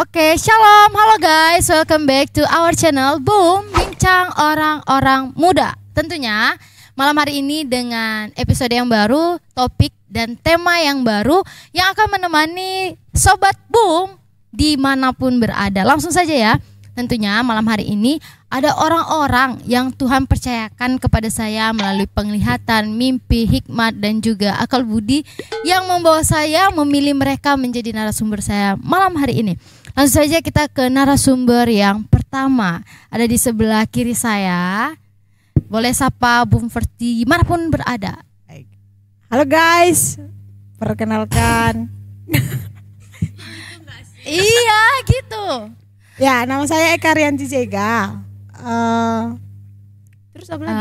Oke, shalom, halo guys, welcome back to our channel Boom, Bincang Orang-Orang Muda. Tentunya malam hari ini dengan episode yang baru, topik dan tema yang baru yang akan menemani Sobat Boom dimanapun berada. Langsung saja ya, tentunya malam hari ini ada orang-orang yang Tuhan percayakan kepada saya melalui penglihatan, mimpi, hikmat, dan juga akal budi yang membawa saya memilih mereka menjadi narasumber saya malam hari ini. Langsung saja kita ke narasumber yang pertama. Ada di sebelah kiri saya. Boleh sapa Bung Ferti dimanapun berada. Halo guys, perkenalkan. Iya gitu. Ya, nama saya Eka Rianti Zega. Terus apa lagi?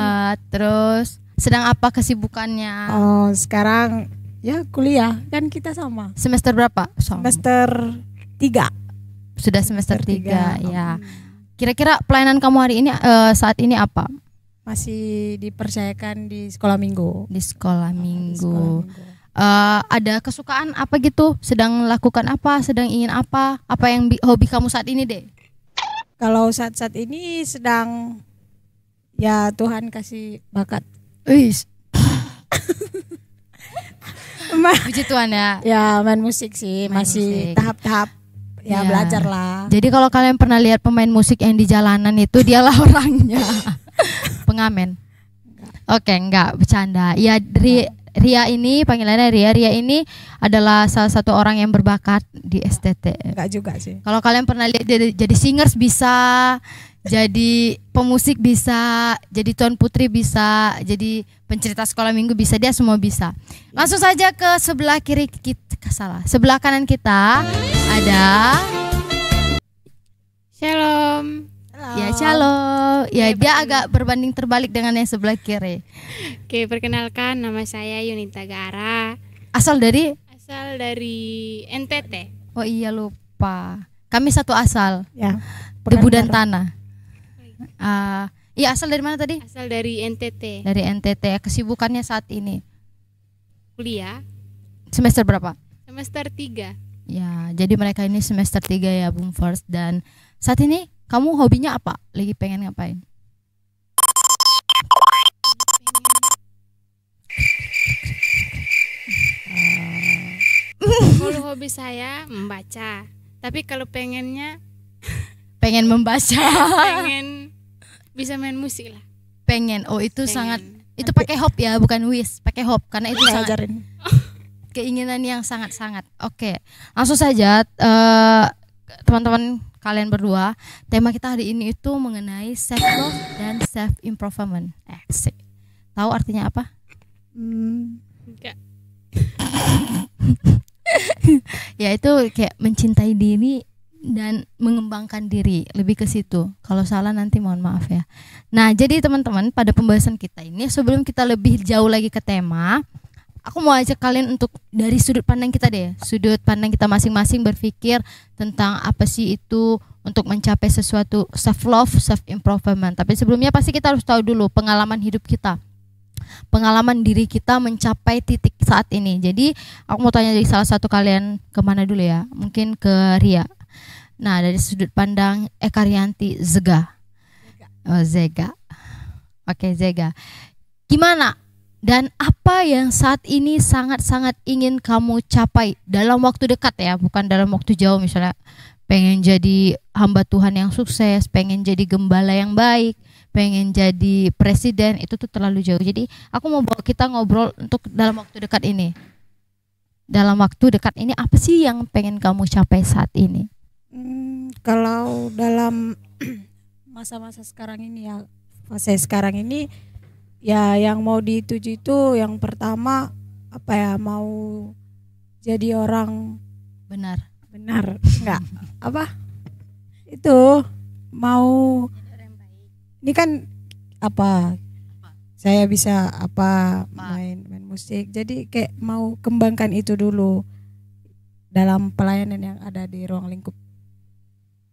Terus sedang apa kesibukannya? Oh, sekarang ya kuliah, kan kita sama. Semester berapa? Semester 3. Sudah semester 3 ya. Kira-kira pelayanan kamu hari ini saat ini apa? Masih dipercayakan di sekolah minggu. Di sekolah minggu. Ada kesukaan apa gitu? Sedang lakukan apa? Sedang ingin apa? Apa yang hobi kamu saat ini deh? Kalau saat-saat ini sedang ya Tuhan kasih bakat. Puji Tuhan ya. Ya main musik sih, masih tahap-tahap ya belajar lah. Jadi kalau kalian pernah lihat pemain musik yang di jalanan itu dialah orangnya. Pengamen. Oke, enggak bercanda. Ya Ria ini panggilannya Ria. Ria ini adalah salah satu orang yang berbakat di STT. Enggak juga sih. Kalau kalian pernah lihat jadi singers bisa, jadi pemusik bisa, jadi tuan putri bisa, jadi pencerita sekolah minggu bisa, dia semua bisa. Langsung saja ke sebelah kiri kita, sebelah kanan kita ada Shalom. Ya shalom. Ya dia agak berbanding terbalik dengan yang sebelah kiri. Oke, perkenalkan nama saya Yunita Gara. Asal dari NTT. Oh iya lupa. Kami satu asal. Ya. Debu dan tanah. Iya asal dari mana tadi? Asal dari NTT. Dari NTT. Kesibukannya saat ini Kuliah semester berapa? semester 3. Ya, jadi mereka ini semester 3 ya Bung First. Dan saat ini kamu hobinya apa? Lagi pengen ngapain? Kalau hobi saya membaca. Tapi kalau pengen membaca. pengen bisa main musik lah. Pengen. Oh, itu Pengen. sangat itu pakai hop ya, bukan wish, pakai hop karena itu sangat ajarin. keinginan yang sangat-sangat. Oke. Langsung saja teman-teman kalian berdua, tema kita hari ini itu mengenai self love dan self improvement. Tahu artinya apa? Enggak. Ya itu kayak mencintai diri dan mengembangkan diri, lebih ke situ. Kalau salah nanti mohon maaf ya. Nah, jadi teman-teman, pada pembahasan kita ini sebelum kita lebih jauh lagi ke tema, aku mau ajak kalian untuk dari sudut pandang kita deh. Sudut pandang kita masing-masing berpikir tentang apa sih itu untuk mencapai sesuatu self love, self improvement. Tapi sebelumnya pasti kita harus tahu dulu pengalaman hidup kita. Pengalaman diri kita mencapai titik saat ini. Jadi aku mau tanya dari salah satu kalian kemana dulu ya? Mungkin ke Ria. Nah, dari sudut pandang Eka Rianti Zega. Oh, Zega. Oke, Zega. Gimana? Dan apa yang saat ini sangat-sangat ingin kamu capai dalam waktu dekat ya, bukan dalam waktu jauh. Misalnya pengen jadi hamba Tuhan yang sukses, pengen jadi gembala yang baik, pengen jadi presiden, itu tuh terlalu jauh. Jadi aku mau bawa kita ngobrol untuk dalam waktu dekat ini. Dalam waktu dekat ini apa sih yang pengen kamu capai saat ini? Kalau dalam masa-masa sekarang ini ya, fase sekarang ini ya yang mau dituju itu yang pertama apa ya, mau jadi orang Benar enggak apa itu mau ini kan apa saya bisa main musik, jadi kayak mau kembangkan itu dulu dalam pelayanan yang ada di ruang lingkup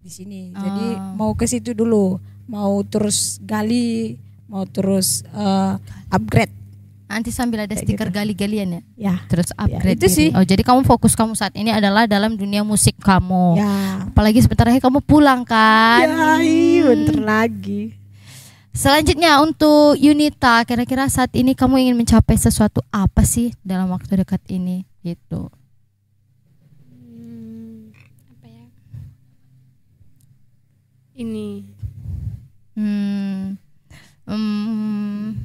di sini. Jadi mau ke situ dulu, mau terus gali, mau terus upgrade Nanti sambil ada Kayak stiker gitu. Ya. gali-galian ya. Terus upgrade itu sih. diri. Oh, jadi kamu fokus kamu saat ini adalah dalam dunia musik kamu. Ya. Apalagi sebentar lagi kamu pulang kan. Ya, bentar lagi. Selanjutnya untuk Yunita, kira-kira saat ini kamu ingin mencapai sesuatu apa sih dalam waktu dekat ini gitu. Apa ya? Ini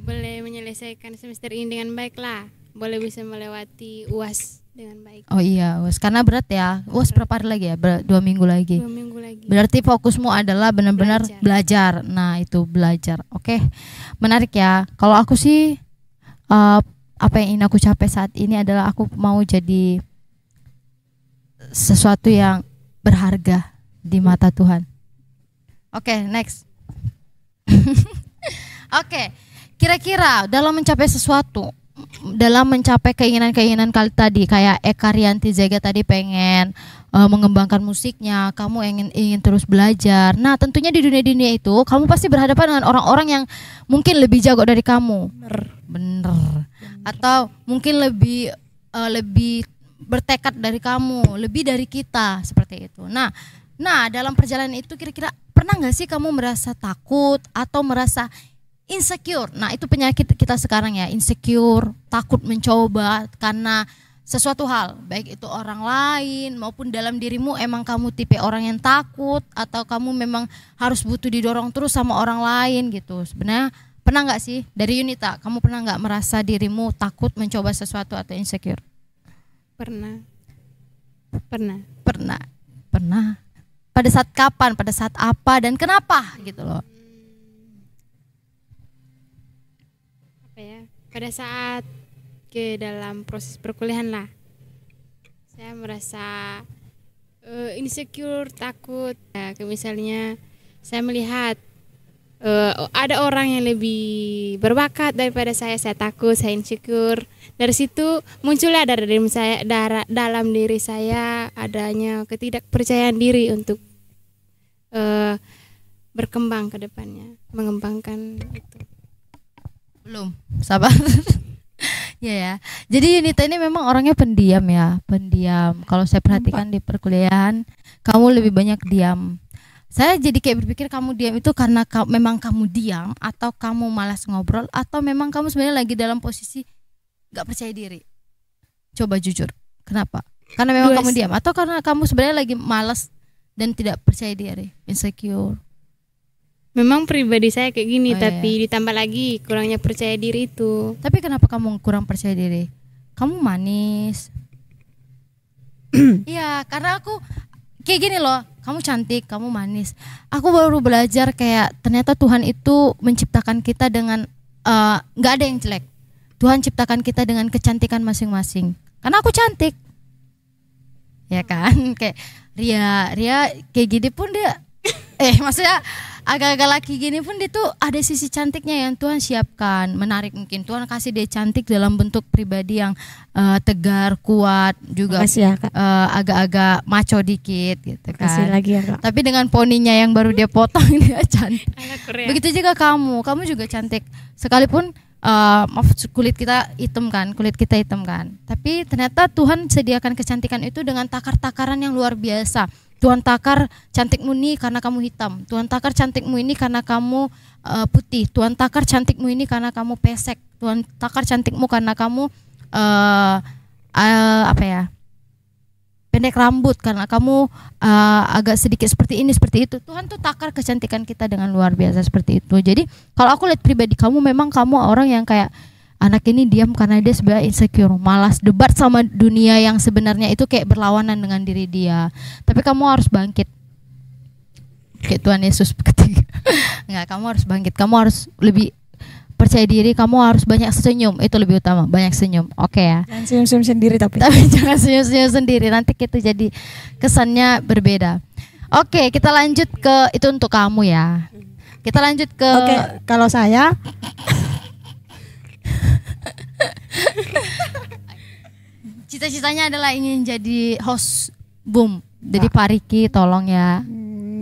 boleh menyelesaikan semester ini dengan baik lah. Boleh bisa melewati UAS dengan baik. Oh iya, UAS karena berat ya. UAS berapa hari lagi ya? 2 minggu lagi. 2 minggu lagi. Berarti fokusmu adalah benar-benar belajar. Nah, itu belajar. Oke. Menarik ya. Kalau aku sih apa yang ingin aku capai saat ini adalah aku mau jadi sesuatu yang berharga di mata Tuhan. Oke, next. Oke. Kira-kira dalam mencapai sesuatu, dalam mencapai keinginan-keinginan kali tadi, kayak Eka Rianti Zega tadi pengen mengembangkan musiknya, kamu ingin terus belajar. Nah, tentunya di dunia itu kamu pasti berhadapan dengan orang-orang yang mungkin lebih jago dari kamu. Bener. Atau mungkin lebih bertekad dari kamu, lebih dari kita, seperti itu. Nah, dalam perjalanan itu kira-kira pernah nggak sih kamu merasa takut atau merasa insecure? Nah, itu penyakit kita sekarang ya, insecure, takut mencoba karena sesuatu hal, baik itu orang lain maupun dalam dirimu. Emang kamu tipe orang yang takut atau kamu memang harus butuh didorong terus sama orang lain gitu? Sebenarnya pernah nggak sih dari Yunita, kamu pernah nggak merasa dirimu takut mencoba sesuatu atau insecure? Pernah. Pada saat kapan? Pada saat apa dan kenapa gitu loh? Pada saat ke dalam proses perkuliahan lah, saya merasa insecure, takut. Ya, misalnya saya melihat ada orang yang lebih berbakat daripada saya takut, saya insecure. Dari situ muncullah dalam diri saya adanya ketidakpercayaan diri untuk berkembang ke depannya, mengembangkan itu. Belum, sabar. Ya. Jadi Yunita ini memang orangnya pendiam ya, pendiam. Kalau saya perhatikan di perkuliahan, kamu lebih banyak diam. Saya jadi kayak berpikir kamu diam itu karena memang kamu diam, atau kamu malas ngobrol, atau memang kamu sebenarnya lagi dalam posisi gak percaya diri. Coba jujur, kenapa? Karena memang kamu diam, atau karena kamu sebenarnya lagi malas dan tidak percaya diri, insecure? Memang pribadi saya kayak gini, tapi ditambah lagi kurangnya percaya diri itu. Tapi kenapa kamu kurang percaya diri? Kamu manis. Iya, karena aku kayak gini loh, kamu cantik, kamu manis. Aku baru belajar kayak ternyata Tuhan itu menciptakan kita dengan gak ada yang jelek. Tuhan ciptakan kita dengan kecantikan masing-masing. Karena aku cantik, ya kan? Kayak Ria kayak gini pun dia, maksudnya agak-agak laki gini pun dia tuh ada sisi cantiknya yang Tuhan siapkan. Menarik, mungkin Tuhan kasih dia cantik dalam bentuk pribadi yang tegar, kuat, juga agak-agak maco dikit gitu kan. Kasih lagi ya, Kak. Tapi dengan poninya yang baru dia potong dia cantik. Begitu juga kamu juga cantik. Sekalipun kulit kita hitam kan. Tapi ternyata Tuhan sediakan kecantikan itu dengan takar-takaran yang luar biasa. Tuhan takar cantikmu ini karena kamu hitam. Tuhan takar cantikmu ini karena kamu putih. Tuhan takar cantikmu ini karena kamu pesek. Tuhan takar cantikmu karena kamu pendek rambut, karena kamu agak sedikit seperti ini, seperti itu. Tuhan tuh takar kecantikan kita dengan luar biasa seperti itu. Jadi kalau aku lihat pribadi kamu, memang kamu orang yang kayak anak ini diam karena dia sebenarnya insecure, malas debat sama dunia yang sebenarnya itu kayak berlawanan dengan diri dia. Tapi kamu harus bangkit. Kayak Tuhan Yesus ketiga. Enggak, kamu harus bangkit. Kamu harus lebih percaya diri, kamu harus banyak senyum. Itu lebih utama, banyak senyum. Oke ya. Jangan senyum-senyum sendiri tapi jangan senyum-senyum sendiri, nanti kita jadi kesannya berbeda. Oke, kita lanjut ke itu untuk kamu ya. Kita lanjut ke kalau saya cita-citanya adalah ingin jadi host Boom. Jadi Pak Riki tolong ya.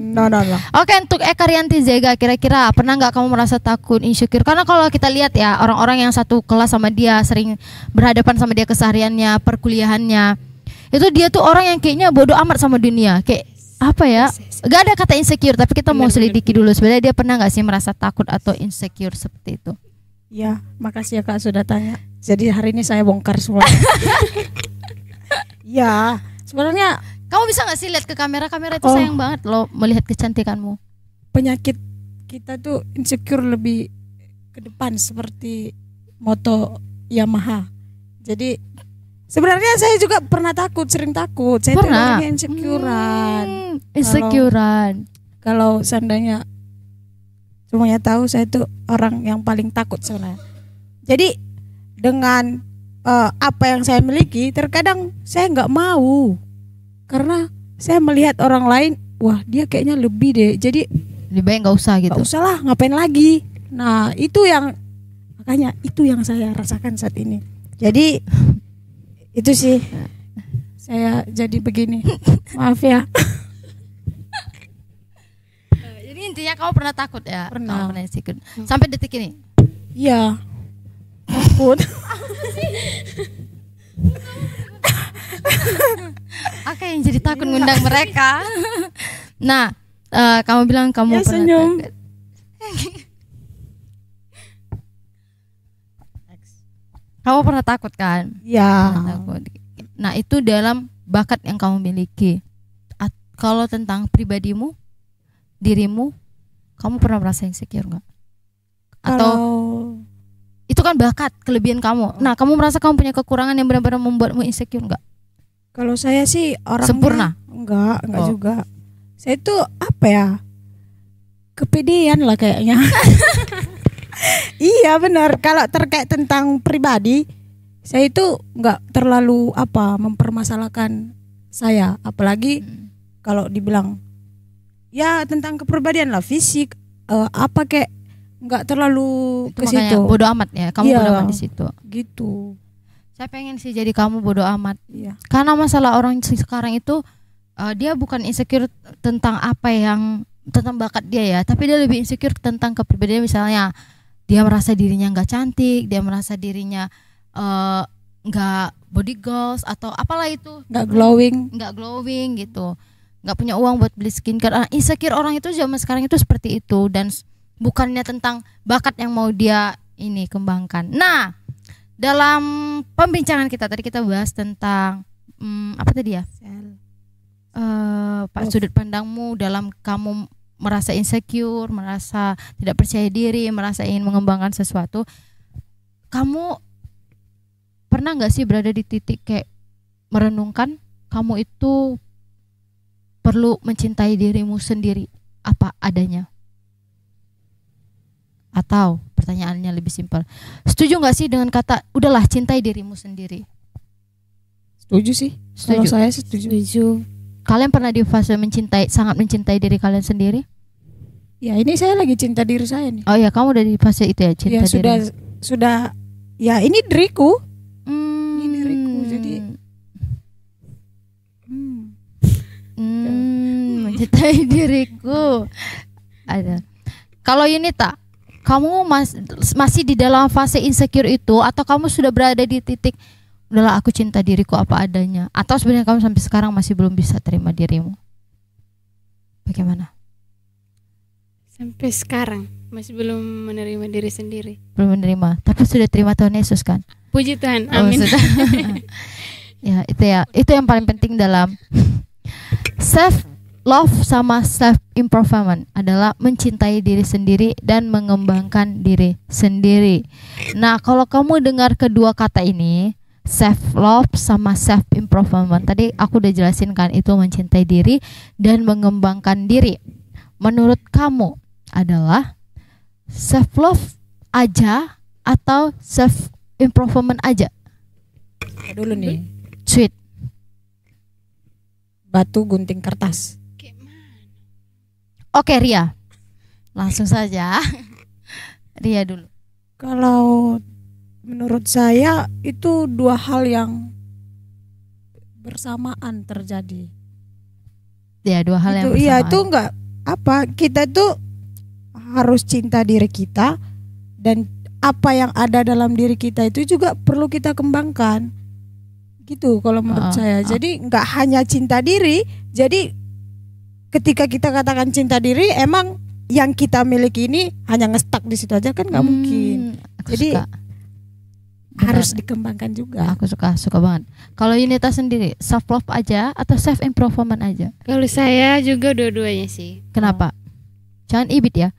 No. Oke, untuk Eka Rianti Zega, kira-kira pernah nggak kamu merasa takut, insecure? Karena kalau kita lihat ya, orang-orang yang satu kelas sama dia, sering berhadapan sama dia kesehariannya, perkuliahannya, itu dia tuh orang yang kayaknya bodoh amat sama dunia. Kayak apa ya? Gak ada kata insecure, tapi kita mau selidiki dulu sebenarnya dia pernah nggak sih merasa takut atau insecure seperti itu? Ya, makasih ya Kak sudah tanya. Jadi hari ini saya bongkar semua. Ya, sebenarnya Kamu bisa gak sih lihat ke kamera itu sayang banget loh melihat kecantikanmu. penyakit kita tuh insecure lebih ke depan seperti moto Yamaha. Jadi sebenarnya saya juga pernah takut, sering takut. Saya tuh Pernah? orangnya insecurean. Insecurean. Kalau seandainya semuanya tahu, saya tuh orang yang paling takut sebenarnya. Jadi dengan apa yang saya miliki, terkadang saya nggak mau karena saya melihat orang lain, wah dia kayaknya lebih deh. Jadi Lebih baik gak usah gitu. nggak usah lah, ngapain lagi. Nah itu yang makanya itu yang saya rasakan saat ini. Jadi itu sih saya jadi begini. Maaf ya. Jadi intinya kamu pernah takut ya? Pernah. Kamu pernah insecure. Sampai detik ini. Iya. Takut. Oke, yang jadi takut ngundang mereka. Nah, kamu bilang kamu Ya, pernah senyum. takut. Kamu pernah takut kan? Iya. Pernah takut. Nah, itu dalam bakat yang kamu miliki. Kalau tentang pribadimu, dirimu, kamu pernah merasa insecure nggak? Atau itu kan bakat, kelebihan kamu. Nah, kamu merasa kamu punya kekurangan yang benar-benar membuatmu insecure nggak? Kalau saya sih orangnya Sempurna? Enggak Oh. juga. Saya tuh apa ya? Kepedean lah kayaknya. Iya benar. Kalau terkait tentang pribadi, saya itu enggak terlalu mempermasalahkan saya, apalagi kalau dibilang ya tentang kepribadian lah, fisik kayak enggak terlalu Itu ke makanya situ. bodoh amat ya. Kamu Iya. bodoh amat di situ. Gitu. Saya pengen sih jadi kamu bodoh amat. Iya. Karena masalah orang sekarang itu dia bukan insecure tentang apa yang tentang bakat dia ya, tapi dia lebih insecure tentang kepribadian. Misalnya dia merasa dirinya nggak cantik, dia merasa dirinya nggak body goals atau apalah itu, Enggak glowing. gitu, nggak punya uang buat beli skincare. Insecure orang itu zaman sekarang itu seperti itu, dan bukannya tentang bakat yang mau dia ini kembangkan. Nah, dalam pembincangan kita tadi kita bahas tentang apa tadi ya? Pak, sudut pandangmu dalam kamu merasa insecure, merasa tidak percaya diri, merasa ingin mengembangkan sesuatu. Kamu pernah nggak sih berada di titik kayak merenungkan kamu itu perlu mencintai dirimu sendiri apa adanya? Atau pertanyaannya lebih simpel, setuju nggak sih dengan kata udahlah cintai dirimu sendiri? Setuju sih. Setuju. Kalau saya setuju. Kalian pernah di fase sangat mencintai diri kalian sendiri? Ya ini saya lagi cinta diri saya nih. Oh ya, kamu udah di fase itu ya, cinta Ya sudah diri. sudah. Ya ini diriku. Hmm. Ini diriku, jadi Mencintai diriku. Ada. Kalau Yunita, kamu masih di dalam fase insecure itu, atau kamu sudah berada di titik udahlah aku cinta diriku apa adanya, atau sebenarnya kamu sampai sekarang masih belum bisa terima dirimu? Bagaimana? Sampai sekarang masih belum menerima diri sendiri. Belum menerima, tapi sudah terima Tuhan Yesus kan? Puji Tuhan, Oh, amin. sudah. Itu yang paling penting dalam self love sama self improvement adalah mencintai diri sendiri dan mengembangkan diri sendiri. Nah, kalau kamu dengar kedua kata ini, self love sama self improvement, tadi aku udah jelasin kan, itu mencintai diri dan mengembangkan diri. Menurut kamu adalah self love aja atau self improvement aja? dulu nih. Sweet. Batu gunting kertas. Oke, Ria. Langsung saja. Ria dulu. Kalau menurut saya itu dua hal yang bersamaan terjadi. Ya, dua hal yang Itu iya bersamaan. itu enggak apa, kita tuh harus cinta diri kita, dan apa yang ada dalam diri kita itu juga perlu kita kembangkan gitu kalau menurut saya. Jadi nggak hanya cinta diri, jadi ketika kita katakan cinta diri, emang yang kita miliki ini hanya ngestak di situ aja kan nggak mungkin. Jadi harus dikembangkan juga. Aku suka banget. Kalau Yunita sendiri, self love aja atau self improvement aja? Kalau saya juga dua-duanya sih. Kenapa? Jangan ibit ya.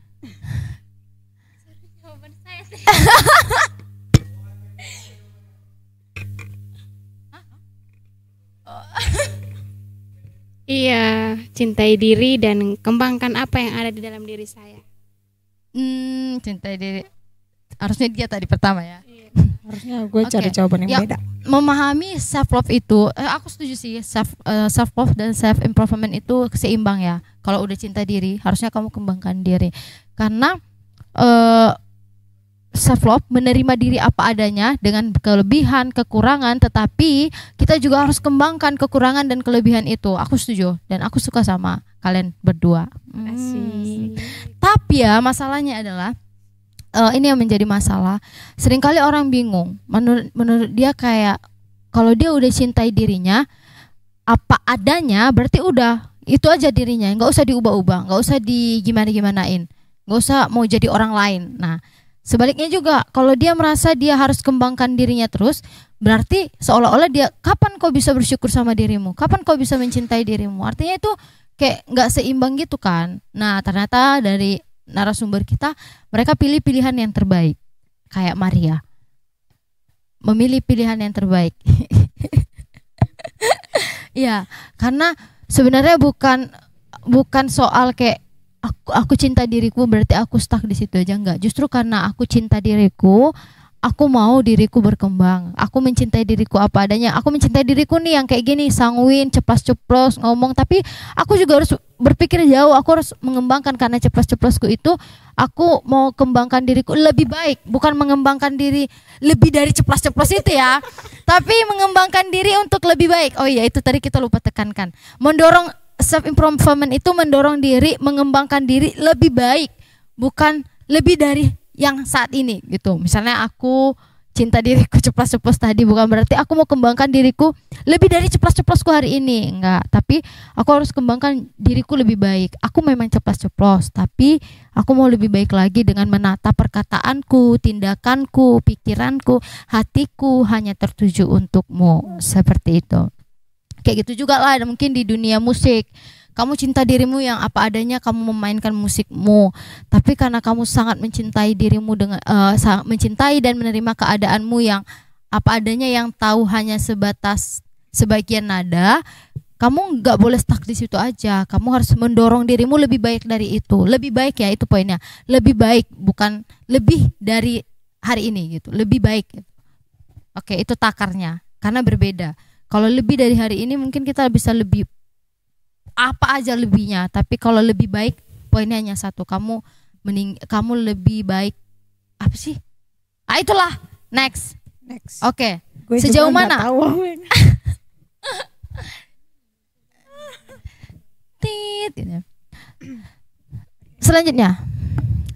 Iya, cintai diri dan kembangkan apa yang ada di dalam diri saya. Cintai diri. Harusnya dia tadi pertama ya. Harusnya gue cari jawaban yang beda. Memahami self love itu, aku setuju sih, self love dan self improvement itu seimbang ya. Kalau udah cinta diri, harusnya kamu kembangkan diri. Karena self love menerima diri apa adanya dengan kelebihan, kekurangan, tetapi kita juga harus kembangkan kekurangan dan kelebihan itu. Aku setuju dan aku suka sama kalian berdua. Tapi ya masalahnya adalah ini yang menjadi masalah. Seringkali orang bingung. Menurut dia kayak kalau dia udah cintai dirinya apa adanya, berarti udah itu aja dirinya, nggak usah diubah-ubah, nggak usah digimana-gimanain, nggak usah mau jadi orang lain. Nah, sebaliknya juga, kalau dia merasa dia harus kembangkan dirinya terus, berarti seolah-olah dia, kapan kau bisa bersyukur sama dirimu? Kapan kau bisa mencintai dirimu? Artinya itu kayak nggak seimbang gitu kan. Nah, ternyata dari narasumber kita, mereka pilih pilihan yang terbaik. Kayak Maria, memilih pilihan yang terbaik. Ya, karena sebenarnya bukan soal kayak aku cinta diriku berarti aku stuck di situ aja, enggak. Justru karena aku cinta diriku, aku mau diriku berkembang. Aku mencintai diriku apa adanya. Aku mencintai diriku nih yang kayak gini, sanguin, ceplas-ceplos ngomong, tapi aku juga harus berpikir jauh. Aku harus mengembangkan, karena ceplas-ceplosku itu aku mau kembangkan diriku lebih baik, bukan mengembangkan diri lebih dari ceplas-ceplos itu ya. Tapi mengembangkan diri untuk lebih baik. Oh iya, itu tadi kita lupa tekankan. Mendorong self improvement itu mendorong diri, mengembangkan diri lebih baik, bukan lebih dari yang saat ini gitu. Misalnya aku cinta diriku ceplas-ceplos tadi, bukan berarti aku mau kembangkan diriku lebih dari ceplas-ceplosku hari ini, enggak. Tapi aku harus kembangkan diriku lebih baik. Aku memang ceplas-ceplos, tapi aku mau lebih baik lagi dengan menata perkataanku, tindakanku, pikiranku, hatiku hanya tertuju untukmu. Seperti itu. Kayak gitu juga lah mungkin di dunia musik. Kamu cinta dirimu yang apa adanya, kamu memainkan musikmu. Tapi karena kamu sangat mencintai dirimu dengan sangat mencintai dan menerima keadaanmu yang apa adanya, yang tahu hanya sebatas sebagian nada, kamu nggak boleh stuck di situ aja. Kamu harus mendorong dirimu lebih baik dari itu. Lebih baik ya, itu poinnya. Lebih baik, bukan lebih dari hari ini gitu. Lebih baik gitu. Oke, itu takarnya. Karena berbeda. Kalau lebih dari hari ini mungkin kita bisa lebih apa aja lebihnya, tapi kalau lebih baik poinnya hanya satu, kamu lebih baik apa sih? Itulah next. Oke. Sejauh mana? Selanjutnya,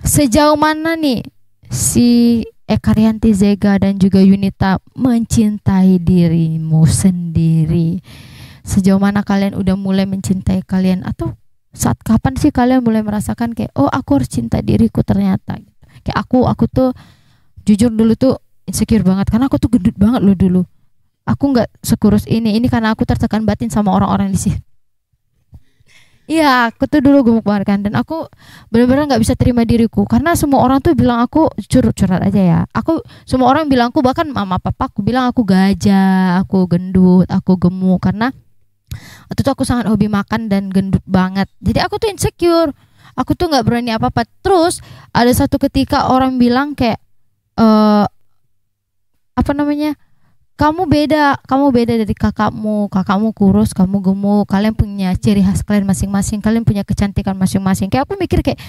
sejauh mana nih si Eka-Rianti Zega dan juga Yunita mencintai dirimu sendiri? Sejauh mana kalian udah mulai mencintai kalian, atau saat kapan sih kalian mulai merasakan kayak oh aku harus cinta diriku ternyata gitu. Kayak aku tuh jujur dulu tuh insecure banget karena aku tuh gendut banget loh dulu. Aku nggak sekurus ini karena aku tertekan batin sama orang-orang di sini. Iya, aku tuh dulu gemuk banget kan, dan aku benar-benar nggak bisa terima diriku karena semua orang tuh bilang aku curhat aja ya. Semua orang bilang aku, bahkan mama papa aku bilang aku gajah, aku gendut, aku gemuk karena waktu itu aku sangat hobi makan dan gendut banget. Jadi aku tuh insecure, aku tuh nggak berani apa-apa. Terus ada satu ketika orang bilang kayak kamu beda dari kakakmu kurus, kamu gemuk, kalian punya ciri khas kalian masing-masing, kalian punya kecantikan masing-masing. Kayak aku mikir kayak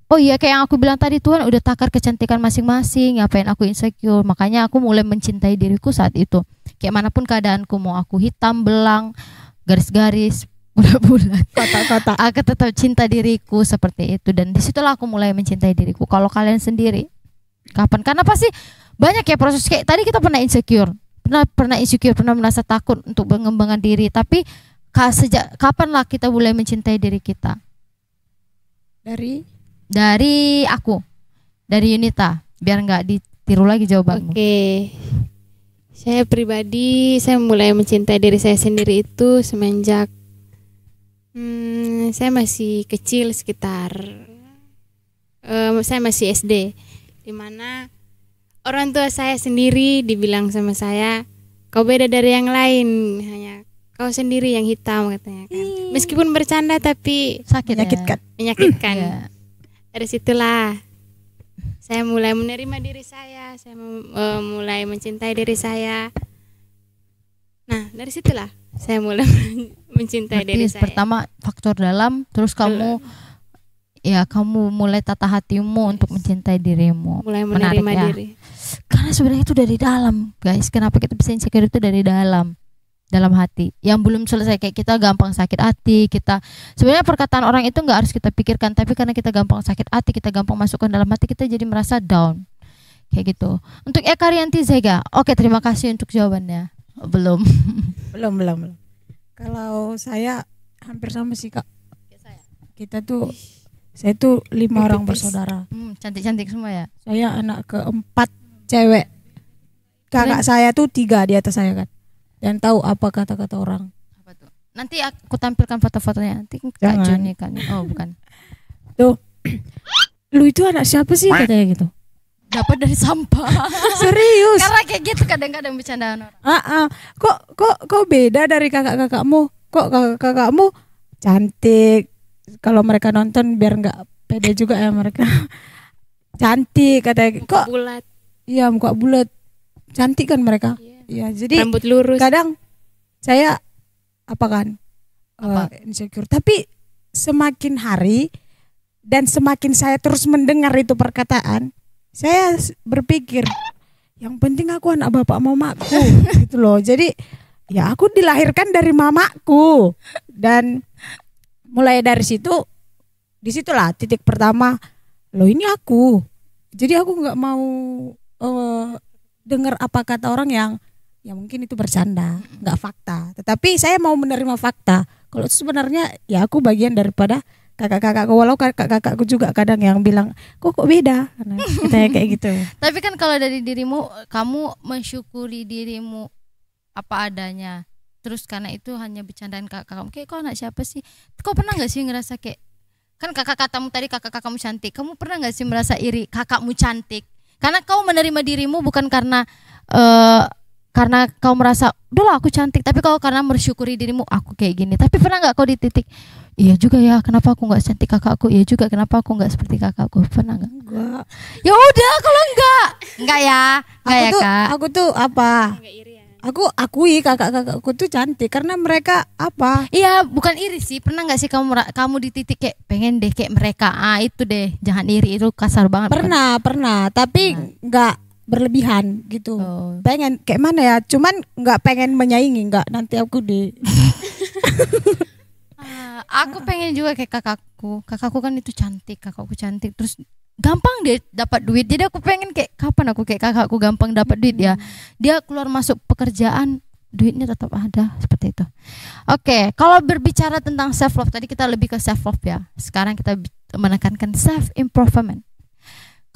oh iya, kayak yang aku bilang tadi, Tuhan udah takar kecantikan masing-masing, ngapain aku insecure. Makanya aku mulai mencintai diriku saat itu. Kayak manapun keadaanku, mau aku hitam, belang, garis-garis, bulat-bulat. Kotak-kotak. Aku tetap cinta diriku seperti itu, dan disitulah aku mulai mencintai diriku. Kalau kalian sendiri kapan? Karena pasti banyak ya proses, kayak tadi kita pernah insecure, pernah merasa takut untuk mengembangkan diri. Tapi sejak kapanlah kita mulai mencintai diri kita? Dari aku, dari Yunita, biar nggak ditiru lagi jawabanmu. Oke. Saya pribadi, saya mulai mencintai diri saya sendiri itu semenjak saya masih kecil, sekitar saya masih SD, dimana orang tua saya sendiri dibilang sama saya, kau beda dari yang lain, hanya kau sendiri yang hitam, katanya kan. Meskipun bercanda tapi Sakit menyakitkan. Ya. Dari situlah saya mulai menerima diri saya mulai mencintai diri saya. Nah, dari situlah saya mulai mencintai diri saya. Pertama faktor dalam, terus kamu mulai tata hatimu untuk mencintai dirimu. Mulai menerima Menarik, ya. diri. Karena sebenarnya itu dari dalam, guys. Kenapa kita bisa insecure itu dari dalam hati. Yang belum selesai, kayak kita gampang sakit hati, kita sebenarnya perkataan orang itu nggak harus kita pikirkan, tapi karena kita gampang sakit hati, kita gampang masukkan dalam hati, kita jadi merasa down. Kayak gitu. Untuk Eka Rianti Zega. Oke, terima kasih untuk jawabannya. Belum. Belum. Kalau saya hampir sama sih, Kak. Saya tuh 5 orang bersaudara. Cantik-cantik semua ya. Saya anak keempat cewek. Kakak saya tuh 3 di atas saya kan. Dan tahu apa kata-kata orang. Apa tuh? Nanti aku tampilkan foto-fotonya. Nanti Kak Joni kan. Oh, bukan. Tuh. Lu itu anak siapa sih, katanya gitu. Dapat dari sampah. Serius. Karena kayak gitu kadang-kadang bercandaan orang. Kok beda dari kakak-kakakmu? Kok kakak-kakakmu cantik? Kalau mereka nonton biar nggak pede juga ya mereka. Cantik katanya. Kok bulat. Iya, muka bulat. Cantik kan mereka. Iya, jadi rambut lurus. Kadang saya insecure. Tapi semakin hari dan semakin saya terus mendengar itu perkataan, saya berpikir yang penting aku anak bapak mamaku gitu loh. Jadi ya aku dilahirkan dari mamaku, dan mulai dari disitulah titik pertama, loh ini aku. Jadi aku nggak mau dengar apa kata orang yang ya mungkin itu bercanda, nggak fakta. Tetapi saya mau menerima fakta. Kalau itu sebenarnya ya aku bagian daripada kakak-kakakku, walau kakak-kakakku juga kadang yang bilang kok beda, katanya kayak gitu. Tapi kan kalau dari dirimu, kamu mensyukuri dirimu apa adanya. Terus karena itu hanya bercandaan kakak-kakakmu, kayak kau anak siapa sih? Kau pernah nggak sih ngerasa kayak, kan kakak-kakakmu tadi kakak-kakakmu cantik, kamu pernah nggak sih merasa iri kakakmu cantik? Karena kau menerima dirimu bukan karena kau merasa, udahlah aku cantik, tapi kau karena bersyukuri dirimu, aku kayak gini. Tapi pernah nggak kau di titik, iya juga ya, kenapa aku nggak cantik kakakku? Iya juga, kenapa aku nggak seperti kakakku? Pernah nggak? Enggak. Ya udah, kalau enggak ya, Kak. Aku tuh Aku akui kakak-kakakku tuh cantik karena mereka apa? Iya, bukan iri sih. Pernah nggak sih kamu di titik kayak pengen deh kayak mereka? Itu deh, jangan iri, itu kasar banget. Pernah, tapi nggak berlebihan gitu. Pengen kayak mana ya? Cuman nggak pengen menyaingi, nggak nanti aku aku pengen juga kayak kakakku. Kakakku kan itu cantik, terus gampang deh dapat duit. Jadi aku pengen kayak kapan aku kayak kakakku gampang dapat duit ya. Dia keluar masuk pekerjaan, duitnya tetap ada, seperti itu. Oke, kalau berbicara tentang self love, tadi kita lebih ke self love ya. Sekarang kita menekankan self improvement.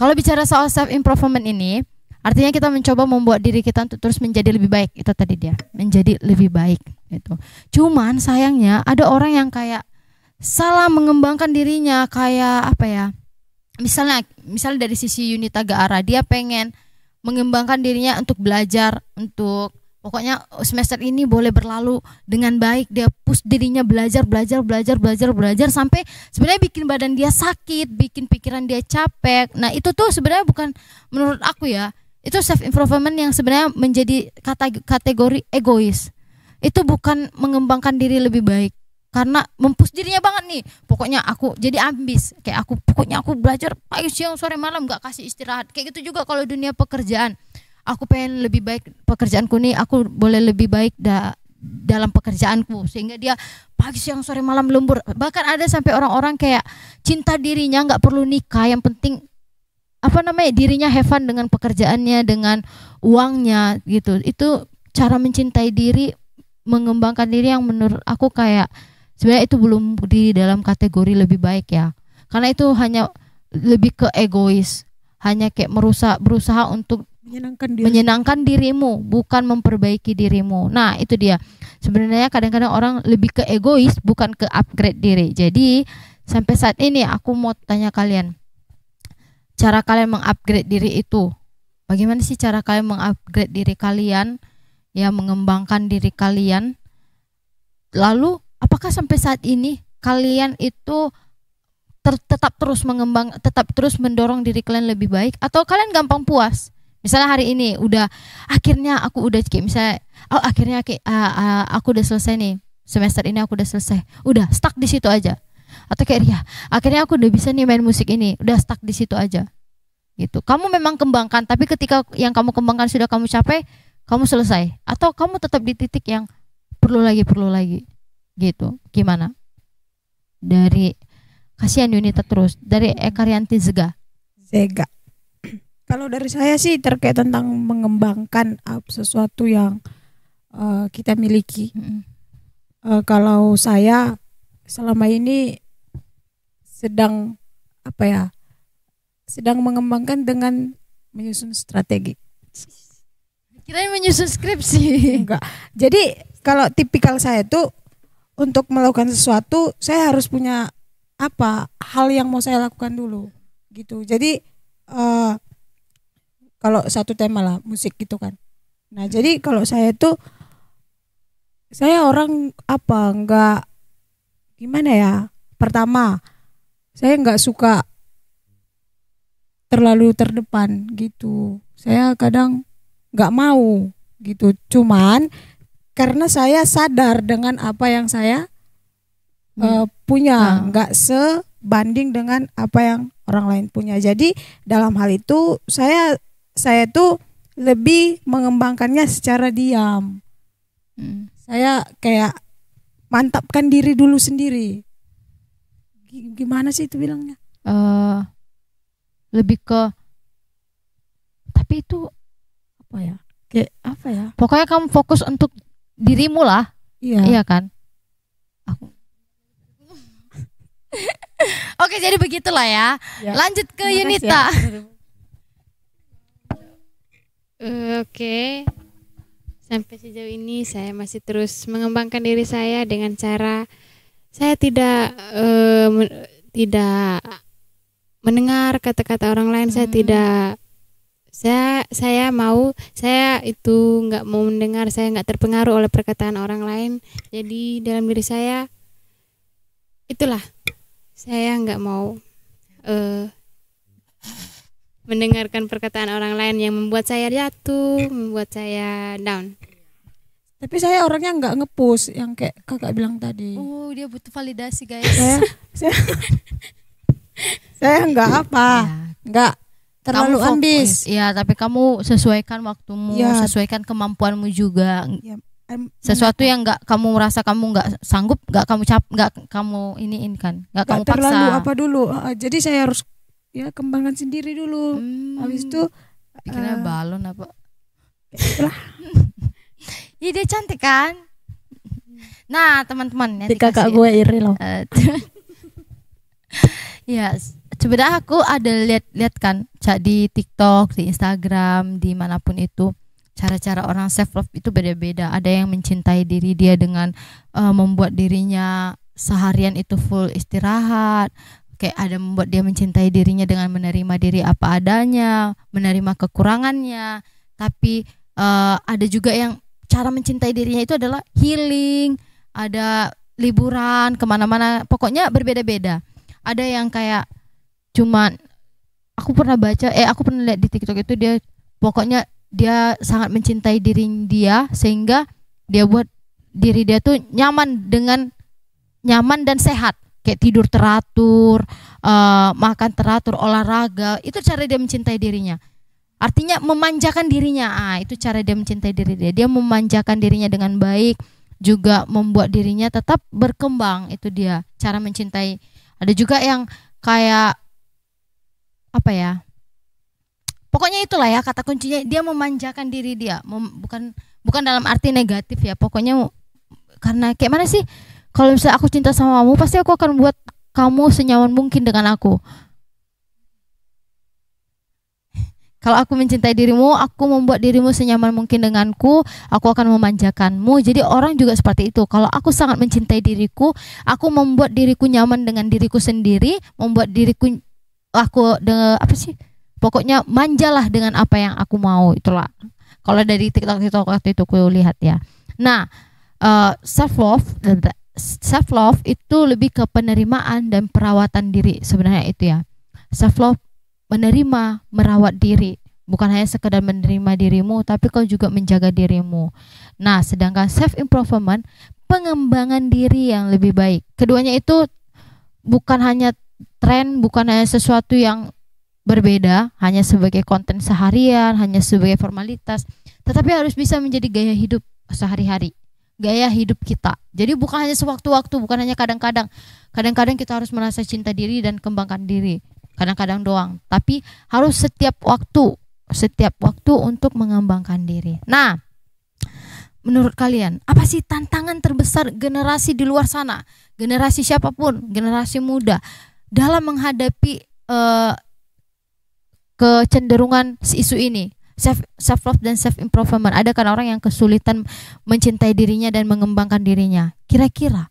Kalau bicara soal self improvement ini, artinya kita mencoba membuat diri kita untuk terus menjadi lebih baik. Itu tadi dia, menjadi lebih baik gitu. Cuman sayangnya ada orang yang kayak salah mengembangkan dirinya, kayak apa ya? Misalnya dari sisi Yunita Gaara, dia pengen mengembangkan dirinya untuk belajar, untuk pokoknya semester ini boleh berlalu dengan baik. Dia push dirinya belajar sampai sebenarnya bikin badan dia sakit, bikin pikiran dia capek. Nah itu tuh sebenarnya bukan, menurut aku ya, itu self improvement yang sebenarnya menjadi kategori egois. Itu bukan mengembangkan diri lebih baik. Karena mempush dirinya banget nih, pokoknya aku jadi ambis, kayak pokoknya aku belajar pagi siang sore malam, gak kasih istirahat. Kayak gitu juga kalau dunia pekerjaan, aku pengen lebih baik pekerjaanku nih, aku boleh lebih baik dalam pekerjaanku, sehingga dia pagi siang sore malam lembur. Bahkan ada sampai orang-orang kayak cinta dirinya, nggak perlu nikah, yang penting dirinya have fun dengan pekerjaannya, dengan uangnya gitu. Itu cara mencintai diri, mengembangkan diri yang menurut aku kayak sebenarnya itu belum di dalam kategori lebih baik ya, karena itu hanya lebih ke egois, hanya kayak berusaha untuk menyenangkan dirimu, bukan memperbaiki dirimu. Nah itu dia, sebenarnya kadang-kadang orang lebih ke egois, bukan ke upgrade diri. Jadi sampai saat ini aku mau tanya kalian, cara kalian mengupgrade diri itu bagaimana sih? Cara kalian mengupgrade diri kalian, ya, mengembangkan diri kalian. Lalu apakah sampai saat ini kalian itu tetap terus mendorong diri kalian lebih baik, atau kalian gampang puas? Misalnya hari ini akhirnya aku udah kayak misalnya, akhirnya aku udah selesai nih, semester ini aku udah selesai, udah stuck di situ aja. Atau kayak akhirnya aku udah bisa nih main musik ini, udah stuck di situ aja. Gitu. Kamu memang kembangkan, tapi ketika yang kamu kembangkan sudah kamu capai, kamu selesai. Atau kamu tetap di titik yang perlu lagi. Gitu. Gimana? Dari kasihan Yunita terus, dari Eka Rianti Zega. Kalau dari saya sih terkait tentang mengembangkan sesuatu yang kita miliki. Kalau saya selama ini sedang mengembangkan dengan menyusun strategi. Kirain menyusun skripsi. Enggak. Jadi kalau tipikal saya tuh untuk melakukan sesuatu, saya harus punya hal yang mau saya lakukan dulu gitu. Jadi kalau satu tema lah musik gitu kan. Nah jadi kalau saya tuh, saya orang enggak gimana ya. Pertama, saya enggak suka terlalu terdepan gitu. Saya kadang enggak mau gitu. Cuman karena saya sadar dengan apa yang saya punya, enggak sebanding dengan apa yang orang lain punya. Jadi dalam hal itu saya tuh lebih mengembangkannya secara diam. Saya kayak mantapkan diri dulu sendiri. Gimana sih itu bilangnya? Lebih ke, tapi itu pokoknya kamu fokus untuk dirimu lah. Iya kan? Oke, jadi begitulah ya. Lanjut ke Yunita. Oke. Sampai sejauh ini saya masih terus mengembangkan diri saya dengan cara saya tidak mendengar kata-kata orang lain. Saya tidak, saya itu nggak mau mendengar, saya nggak terpengaruh oleh perkataan orang lain. Jadi dalam diri saya itulah, saya nggak mau mendengarkan perkataan orang lain yang membuat saya jatuh, membuat saya down. Tapi saya orangnya nggak nge-push yang kayak kakak bilang tadi. Oh, dia butuh validasi guys. Saya nggak nggak terlalu ambis. Iya, tapi kamu sesuaikan waktumu, sesuaikan kemampuanmu juga. Sesuatu yang nggak kamu merasa kamu nggak sanggup, nggak kamu ini kan, nggak kamu paksa. Terlalu dulu. Jadi saya harus kembangkan sendiri dulu. Habis itu bikinnya balon apa? Iya, dia cantik kan? Nah, teman-teman, kakak gue iri loh. Ya, sebenarnya aku ada lihat kan di TikTok, di Instagram, di manapun itu, cara-cara orang self love itu beda-beda. Ada yang mencintai diri dia dengan membuat dirinya seharian itu full istirahat. Kayak ada membuat dia mencintai dirinya dengan menerima diri apa adanya, menerima kekurangannya. Tapi ada juga yang cara mencintai dirinya itu adalah healing, ada liburan kemana-mana, pokoknya berbeda-beda. Ada yang kayak cuman, aku pernah lihat di TikTok itu, dia pokoknya dia sangat mencintai diri dia sehingga dia buat diri dia tuh nyaman dan sehat. Kayak tidur teratur, makan teratur, olahraga. Itu cara dia mencintai dirinya. Artinya memanjakan dirinya. Itu cara dia mencintai diri dia. Dia memanjakan dirinya dengan baik, juga membuat dirinya tetap berkembang. Itu dia cara mencintai. Ada juga yang kayak apa ya, pokoknya itulah ya kata kuncinya, dia memanjakan diri dia. Bukan dalam arti negatif ya, pokoknya karena kayak mana sih, kalau misalnya aku cinta sama kamu pasti aku akan buat kamu senyaman mungkin dengan aku. Kalau aku mencintai dirimu, aku membuat dirimu senyaman mungkin denganku, aku akan memanjakanmu. Jadi orang juga seperti itu. Kalau aku sangat mencintai diriku, aku membuat diriku nyaman dengan diriku sendiri, membuat diriku pokoknya manjalah dengan apa yang aku mau. Itulah kalau dari TikTok waktu itu aku lihat ya. Nah, self love itu lebih ke penerimaan dan perawatan diri sebenarnya itu ya. Self love menerima, merawat diri, bukan hanya sekedar menerima dirimu, tapi kau juga menjaga dirimu. Nah, sedangkan self improvement, pengembangan diri yang lebih baik. Keduanya itu bukan hanya tren, bukan hanya sesuatu yang berbeda, hanya sebagai konten seharian, hanya sebagai formalitas, tetapi harus bisa menjadi gaya hidup sehari-hari, gaya hidup kita. Jadi bukan hanya sewaktu-waktu, bukan hanya kadang-kadang. Kadang-kadang kita harus merasa cinta diri dan kembangkan diri. Kadang-kadang doang, tapi harus setiap waktu untuk mengembangkan diri. Nah, menurut kalian apa sih tantangan terbesar generasi di luar sana, generasi siapapun, generasi muda, dalam menghadapi kecenderungan isu ini, self love dan self improvement? Ada kan orang yang kesulitan mencintai dirinya dan mengembangkan dirinya. Kira-kira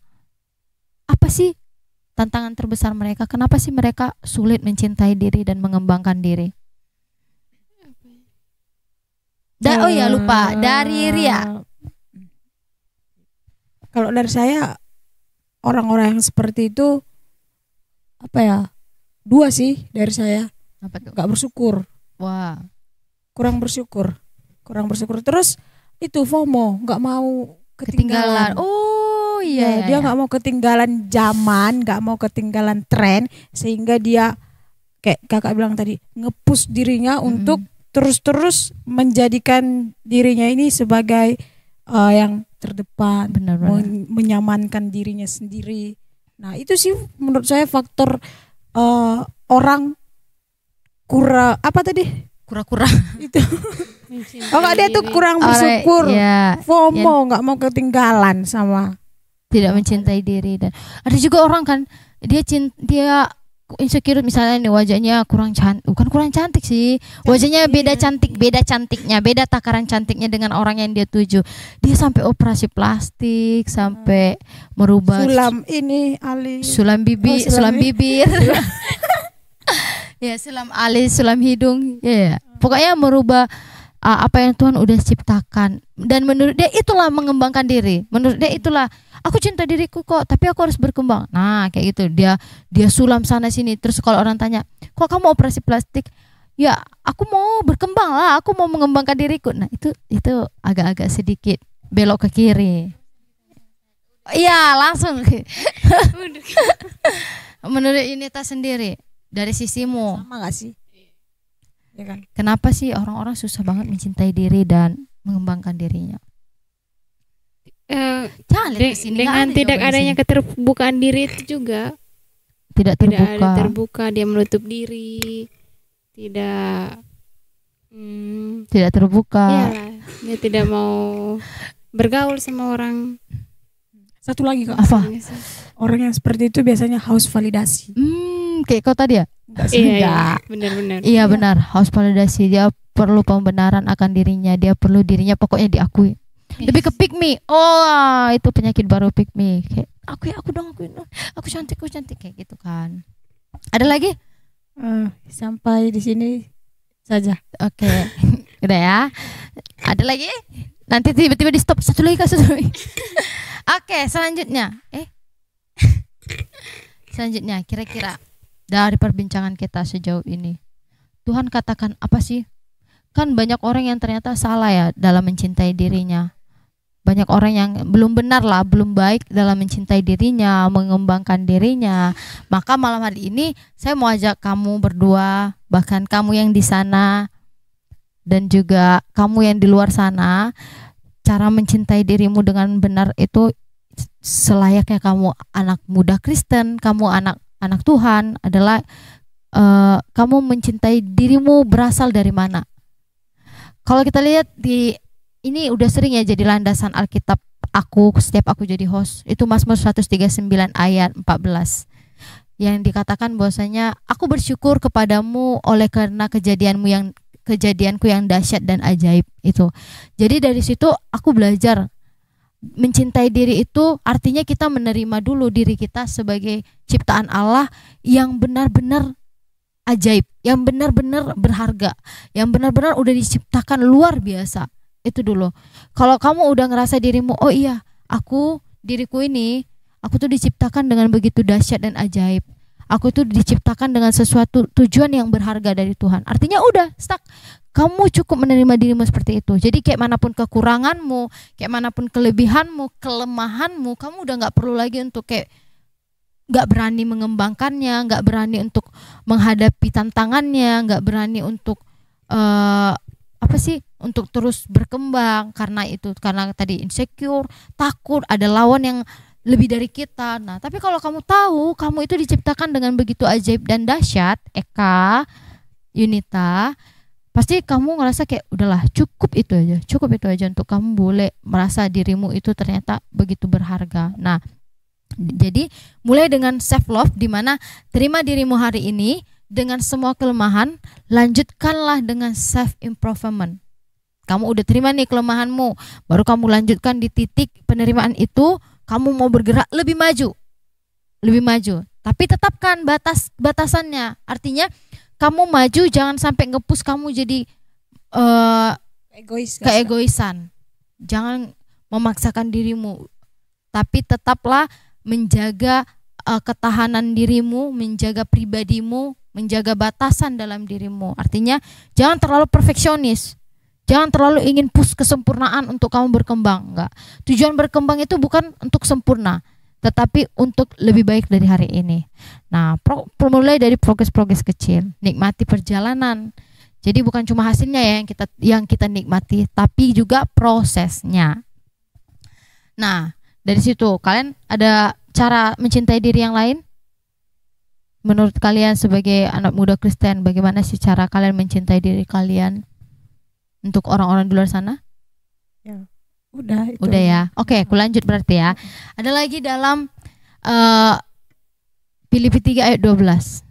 apa sih tantangan terbesar mereka? Kenapa sih mereka sulit mencintai diri dan mengembangkan diri? Oh ya, lupa, dari Ria. Kalau dari saya, orang-orang yang seperti itu apa ya? Dua sih dari saya. Apa tuh? Gak bersyukur. Wah. Kurang bersyukur. Terus itu FOMO, gak mau ketinggalan. Oh iya, dia nggak mau ketinggalan zaman, nggak mau ketinggalan tren, sehingga dia kayak kakak bilang tadi, nge-push dirinya untuk terus-terus menjadikan dirinya ini sebagai yang terdepan, menyamankan dirinya sendiri. Nah itu sih menurut saya faktor orang kura-kura itu. Kalau dia tuh kurang bersyukur, FOMO, nggak mau ketinggalan sama. Tidak mencintai diri. Dan ada juga orang kan dia insecure, misalnya nih wajahnya bukan kurang cantik sih, wajahnya beda cantiknya, beda takaran cantiknya dengan orang yang dia tuju. Dia sampai operasi plastik, sampai merubah sulam bibir ya, sulam alis, sulam hidung ya. Pokoknya merubah apa yang Tuhan udah ciptakan. Dan menurut dia itulah mengembangkan diri. Menurut dia itulah, aku cinta diriku kok, tapi aku harus berkembang. Nah kayak gitu, dia sulam sana sini. Terus kalau orang tanya, kok kamu operasi plastik? Ya aku mau berkembang lah, aku mau mengembangkan diriku. Nah itu agak-agak sedikit belok ke kiri. Iya langsung. Menurut Yunita sendiri, dari sisimu sama gak sih? Ya kan? Kenapa sih orang-orang susah banget mencintai diri dan mengembangkan dirinya? Dengan tidak adanya keterbukaan diri itu juga. Tidak terbuka, dia menutup diri, tidak terbuka. Iyalah, dia tidak mau bergaul sama orang. Satu lagi kok. Apa? Orang yang seperti itu biasanya haus validasi. Kayak kau tadi ya? Iya, benar-benar. Iya benar, haus validasi. Dia perlu pembenaran akan dirinya, dia perlu dirinya pokoknya diakui. Lebih ke pick me. Oh, itu penyakit baru, pick me. Kayak aku dong. Aku cantik kayak gitu kan. Ada lagi? Sampai di sini saja. Oke. Udah ya. Ada lagi? Nanti tiba-tiba di stop. Satu lagi. Oke, selanjutnya. Selanjutnya kira-kira dari perbincangan kita sejauh ini, Tuhan katakan apa sih? Kan banyak orang yang ternyata salah ya dalam mencintai dirinya. Banyak orang yang belum baik dalam mencintai dirinya, mengembangkan dirinya. Maka malam hari ini saya mau ajak kamu berdua, bahkan kamu yang di sana dan juga kamu yang di luar sana, cara mencintai dirimu dengan benar itu selayaknya kamu anak muda Kristen, kamu anak Tuhan adalah kamu mencintai dirimu berasal dari mana. Kalau kita lihat ini udah sering ya jadi landasan Alkitab setiap aku jadi host, itu Mazmur 139 ayat 14 yang dikatakan bahwasanya aku bersyukur kepadamu oleh karena kejadianku yang dahsyat dan ajaib itu. Jadi dari situ aku belajar mencintai diri itu artinya kita menerima dulu diri kita sebagai ciptaan Allah yang benar-benar ajaib, yang benar-benar berharga, yang benar-benar udah diciptakan luar biasa. Itu dulu. Kalau kamu udah ngerasa dirimu, oh iya, diriku ini, aku tuh diciptakan dengan begitu dahsyat dan ajaib. Aku tuh diciptakan dengan sesuatu tujuan yang berharga dari Tuhan. Artinya udah stuck. Kamu cukup menerima dirimu seperti itu. Jadi kayak manapun kekuranganmu, kayak manapun kelebihanmu, kelemahanmu, kamu udah gak perlu lagi untuk kayak gak berani mengembangkannya, gak berani untuk menghadapi tantangannya, gak berani untuk untuk terus berkembang karena tadi insecure, takut ada lawan yang lebih dari kita. Nah, tapi kalau kamu tahu kamu itu diciptakan dengan begitu ajaib dan dahsyat, Eka, Yunita, pasti kamu ngerasa kayak udahlah cukup itu aja untuk kamu boleh merasa dirimu itu ternyata begitu berharga. Nah, jadi mulai dengan self love di mana terima dirimu hari ini dengan semua kelemahan, lanjutkanlah dengan self improvement. Kamu udah terima nih kelemahanmu, baru kamu lanjutkan di titik penerimaan itu, kamu mau bergerak lebih maju. Tapi tetapkan batasannya. Artinya kamu maju jangan sampai nge-push kamu jadi keegoisan. Jangan memaksakan dirimu, tapi tetaplah menjaga ketahanan dirimu, menjaga pribadimu, menjaga batasan dalam dirimu. Artinya jangan terlalu perfeksionis. Jangan terlalu ingin push kesempurnaan untuk kamu berkembang. Enggak. Tujuan berkembang itu bukan untuk sempurna, tetapi untuk lebih baik dari hari ini. Nah, mulai dari progres-progres kecil, nikmati perjalanan. Jadi bukan cuma hasilnya ya yang kita nikmati, tapi juga prosesnya. Nah, dari situ kalian ada cara mencintai diri yang lain? Menurut kalian sebagai anak muda Kristen, bagaimana sih cara kalian mencintai diri kalian? Untuk orang-orang di luar sana? Ya, udah itu. Udah ya. Oke, aku lanjut berarti ya. Ada lagi dalam Filipi 3 ayat 12.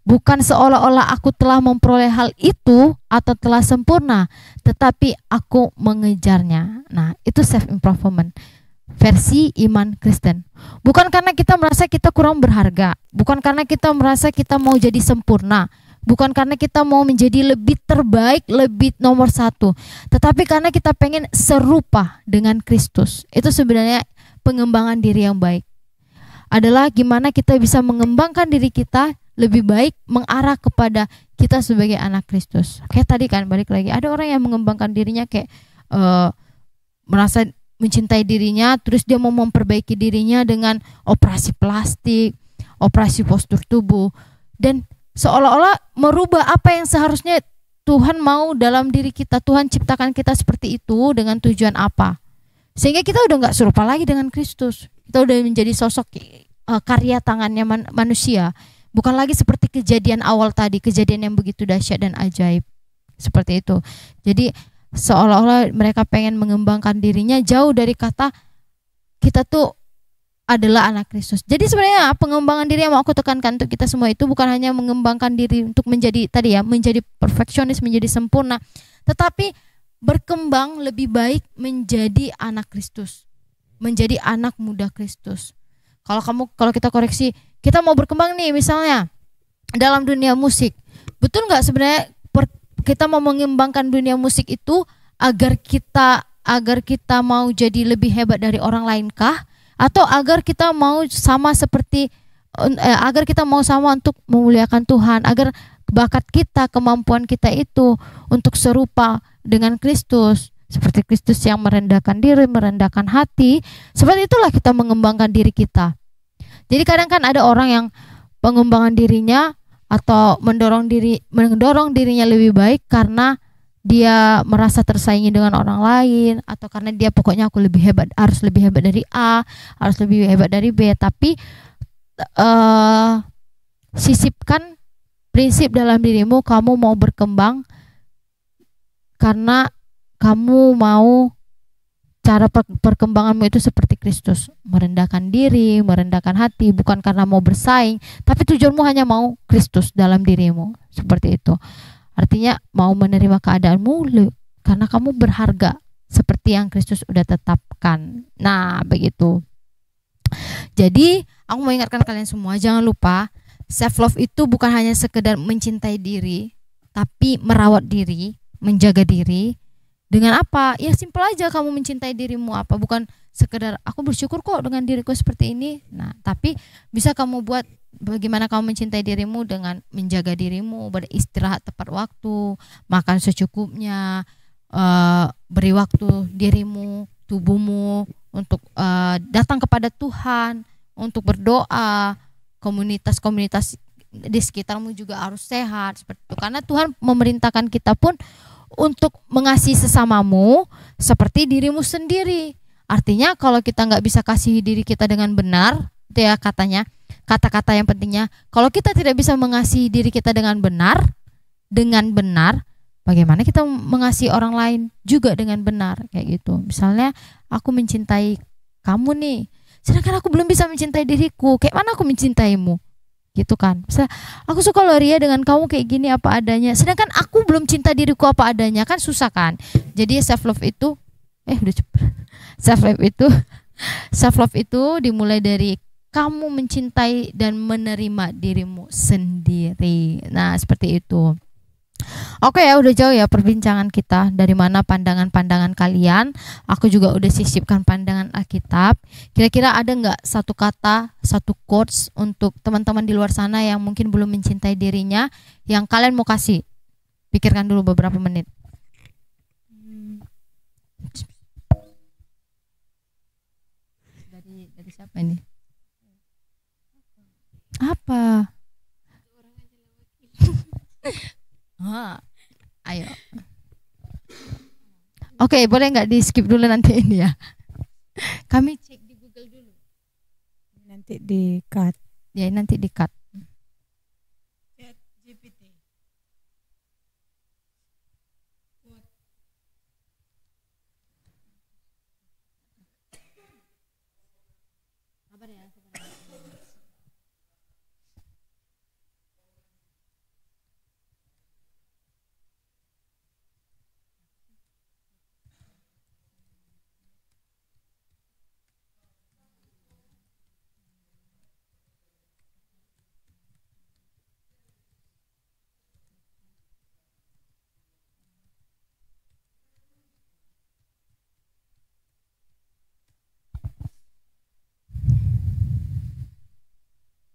Bukan seolah-olah aku telah memperoleh hal itu atau telah sempurna, tetapi aku mengejarnya. Nah, itu self improvement versi iman Kristen. Bukan karena kita merasa kita kurang berharga, bukan karena kita merasa kita mau jadi sempurna, bukan karena kita mau menjadi lebih terbaik, lebih nomor satu, tetapi karena kita pengen serupa dengan Kristus. Itu sebenarnya pengembangan diri yang baik. Adalah gimana kita bisa mengembangkan diri kita lebih baik mengarah kepada kita sebagai anak Kristus. Kayak tadi kan balik lagi, ada orang yang mengembangkan dirinya kayak merasa mencintai dirinya, terus dia mau memperbaiki dirinya dengan operasi plastik, operasi postur tubuh, dan seolah-olah merubah apa yang seharusnya Tuhan mau dalam diri kita. Tuhan ciptakan kita seperti itu dengan tujuan apa? Sehingga kita udah gak serupa lagi dengan Kristus. Kita udah menjadi sosok karya tangannya manusia. Bukan lagi seperti kejadian awal tadi, kejadian yang begitu dahsyat dan ajaib. Seperti itu. Jadi seolah-olah mereka pengen mengembangkan dirinya jauh dari kata kita tuh adalah anak Kristus. Jadi sebenarnya pengembangan diri yang mau aku tekankan untuk kita semua itu bukan hanya mengembangkan diri untuk menjadi menjadi perfeksionis, menjadi sempurna, tetapi berkembang lebih baik menjadi anak Kristus, menjadi anak muda Kristus. Kalau kita koreksi, kita mau berkembang nih misalnya dalam dunia musik, betul nggak sebenarnya kita mau mengembangkan dunia musik itu agar kita mau jadi lebih hebat dari orang lain kah? Atau agar kita mau sama untuk memuliakan Tuhan, agar bakat kita, kemampuan kita itu untuk serupa dengan Kristus, seperti Kristus yang merendahkan diri, merendahkan hati. Seperti itulah kita mengembangkan diri kita. Jadi kadang kan ada orang yang pengembangan dirinya atau mendorong dirinya lebih baik karena dia merasa tersaingi dengan orang lain, atau karena dia pokoknya aku lebih hebat, harus lebih hebat dari A, harus lebih hebat dari B. Tapi sisipkan prinsip dalam dirimu, kamu mau berkembang karena kamu mau cara perkembanganmu itu seperti Kristus, merendahkan diri, merendahkan hati, bukan karena mau bersaing, tapi tujuanmu hanya mau Kristus dalam dirimu, seperti itu. Artinya mau menerima keadaanmu karena kamu berharga seperti yang Kristus udah tetapkan. Nah, begitu. Jadi, aku mau ingatkan kalian semua, jangan lupa self love itu bukan hanya sekedar mencintai diri, tapi merawat diri, menjaga diri. Dengan apa? Ya simpel aja, kamu mencintai dirimu apa? Bukan sekedar aku bersyukur kok dengan diriku seperti ini. Nah, tapi bisa kamu buat bagaimana kamu mencintai dirimu dengan menjaga dirimu, beristirahat tepat waktu, makan secukupnya, beri waktu dirimu, tubuhmu untuk datang kepada Tuhan, untuk berdoa. Komunitas-komunitas di sekitarmu juga harus sehat seperti itu. Karena Tuhan memerintahkan kita pun untuk mengasihi sesamamu seperti dirimu sendiri. Artinya kalau kita nggak bisa kasihi diri kita dengan benar, itu ya katanya, kata-kata yang pentingnya, kalau kita tidak bisa mengasihi diri kita dengan benar, bagaimana kita mengasihi orang lain juga dengan benar, kayak gitu. Misalnya aku mencintai kamu nih, sedangkan aku belum bisa mencintai diriku, kayak mana aku mencintaimu? Gitu kan. Misalnya, aku suka loh Ria dengan kamu kayak gini apa adanya, sedangkan aku belum cinta diriku apa adanya, kan susah kan. Jadi self love itu self love itu dimulai dari kamu mencintai dan menerima dirimu sendiri. Nah, seperti itu. Oke ya, udah jauh ya perbincangan kita. Dari mana pandangan-pandangan kalian? Aku juga udah sisipkan pandangan Alkitab. Kira-kira ada nggak satu kata, satu quotes untuk teman-teman di luar sana yang mungkin belum mencintai dirinya, yang kalian mau kasih? Pikirkan dulu beberapa menit. Dari siapa ini? Apa? Ayo. Oke, boleh nggak di skip dulu nanti ini ya? Kami cek di Google dulu. Nanti di cut. Ya, nanti di cut. GPT. Sabar ya.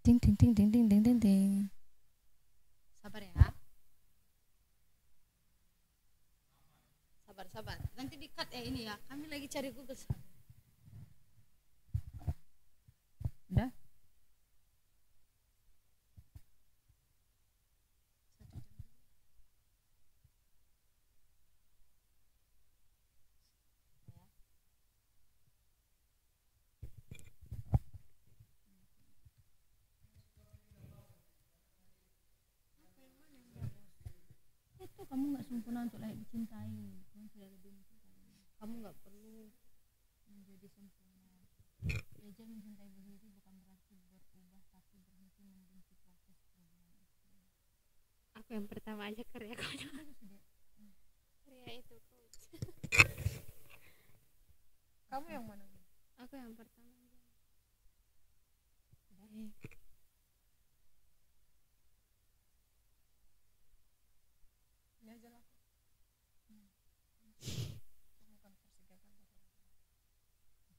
Ting ting ting ting ting ting ting ting. Sabar ya. Sabar. Nanti di cut ya ini ya. Kami lagi cari Google. Udah? Itu kamu nggak sempurna untuk layak dicintai. Kamu sudah lebih mencintai. Kamu nggak perlu menjadi sempurna. Belajar mencintai diri bukan berarti berubah, tapi berhenti membenci proses perubahan itu. Aku yang pertama aja karya coach. Karya itu coach. Kamu yang mana? Aku yang pertama aja.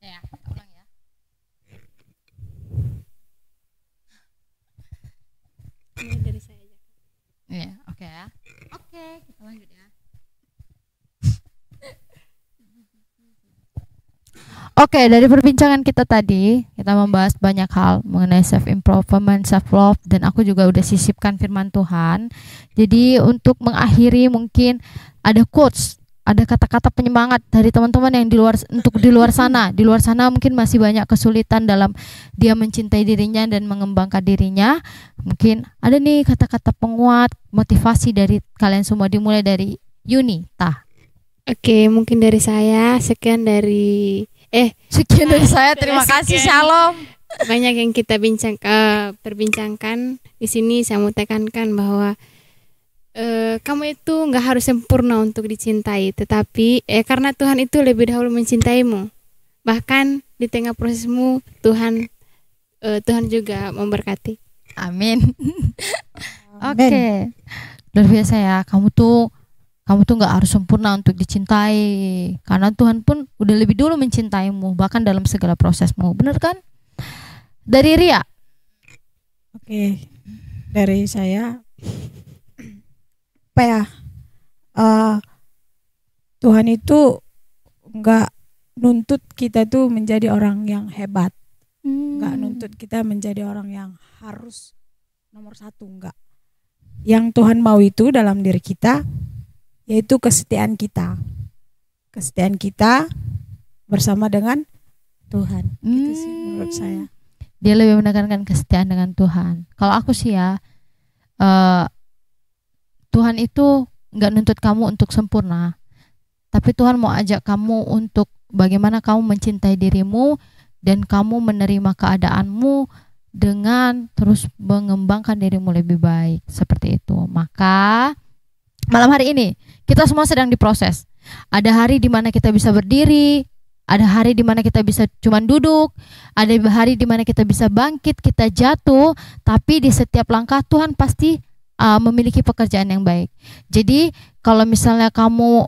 Ya, ulang ya. Ini dari saya aja. Iya, oke ya. Oke, kita lanjut ya. Oke, dari perbincangan kita tadi, kita membahas banyak hal mengenai self improvement, self love, dan aku juga udah sisipkan firman Tuhan. Jadi untuk mengakhiri mungkin ada quotes, ada kata-kata penyemangat dari teman-teman yang di luar sana. Di luar sana mungkin masih banyak kesulitan dalam dia mencintai dirinya dan mengembangkan dirinya. Mungkin ada nih kata-kata penguat, motivasi dari kalian semua, dimulai dari Yuni. Oke, mungkin dari saya sekian dari saya. Terima kasih. Shalom. banyak yang kita perbincangkan di sini. Saya mau tekankan bahwa kamu itu nggak harus sempurna untuk dicintai, tetapi karena Tuhan itu lebih dahulu mencintaimu. Bahkan di tengah prosesmu Tuhan juga memberkati. Amin. Oke. Luar biasa ya. Kamu tuh nggak harus sempurna untuk dicintai, karena Tuhan pun udah lebih dulu mencintaimu bahkan dalam segala prosesmu. Bener kan? Dari Ria. Oke. Dari saya apa ya? Tuhan itu nggak nuntut kita tuh menjadi orang yang hebat, nggak nuntut kita menjadi orang yang harus nomor satu, enggak. Yang Tuhan mau itu dalam diri kita yaitu kesetiaan kita bersama dengan Tuhan. Itu sih menurut saya. Dia lebih menekankan kesetiaan dengan Tuhan. Kalau aku sih ya, Tuhan itu nggak nuntut kamu untuk sempurna, tapi Tuhan mau ajak kamu untuk bagaimana kamu mencintai dirimu dan kamu menerima keadaanmu dengan terus mengembangkan dirimu lebih baik, seperti itu. Maka malam hari ini kita semua sedang diproses. Ada hari di mana kita bisa berdiri, ada hari di mana kita bisa cuman duduk, ada hari di mana kita bisa bangkit, kita jatuh, tapi di setiap langkah Tuhan pasti memiliki pekerjaan yang baik. Jadi kalau misalnya kamu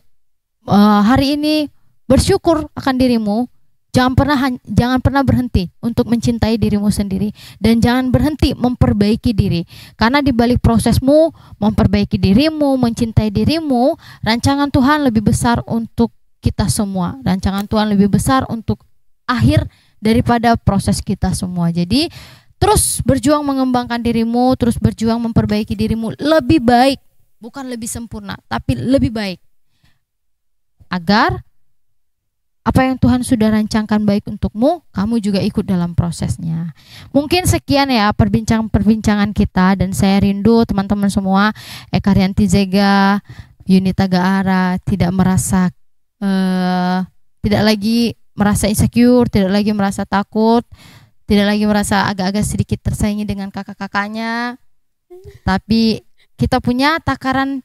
hari ini bersyukur akan dirimu, jangan pernah berhenti untuk mencintai dirimu sendiri, dan jangan berhenti memperbaiki diri. Karena di balik prosesmu memperbaiki dirimu, mencintai dirimu, rancangan Tuhan lebih besar untuk kita semua. Rancangan Tuhan lebih besar untuk akhir daripada proses kita semua. Jadi terus berjuang mengembangkan dirimu, terus berjuang memperbaiki dirimu lebih baik, bukan lebih sempurna, tapi lebih baik. Agar apa yang Tuhan sudah rancangkan baik untukmu, kamu juga ikut dalam prosesnya. Mungkin sekian ya perbincangan kita, dan saya rindu teman-teman semua, Eka Rianti Zega, Yunita Gaara tidak lagi merasa insecure, tidak lagi merasa takut, tidak lagi merasa agak-agak sedikit tersaingi dengan kakak-kakaknya, tapi kita punya takaran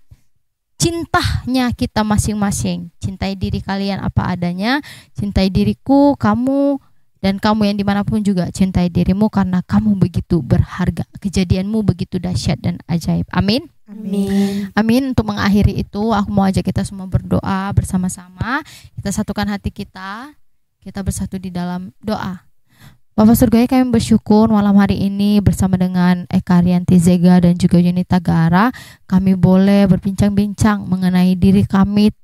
cintanya kita masing-masing. Cintai diri kalian apa adanya, cintai diriku, kamu, dan kamu yang dimanapun juga cintai dirimu, karena kamu begitu berharga, kejadianmu begitu dahsyat dan ajaib. Amin. Amin. Amin. Untuk mengakhiri itu, aku mau ajak kita semua berdoa bersama-sama. Kita satukan hati kita bersatu di dalam doa. Bapak Surgawi, kami bersyukur malam hari ini bersama dengan Eka Rianti Zega dan juga Yunita Gaara, kami boleh berbincang-bincang mengenai diri kami,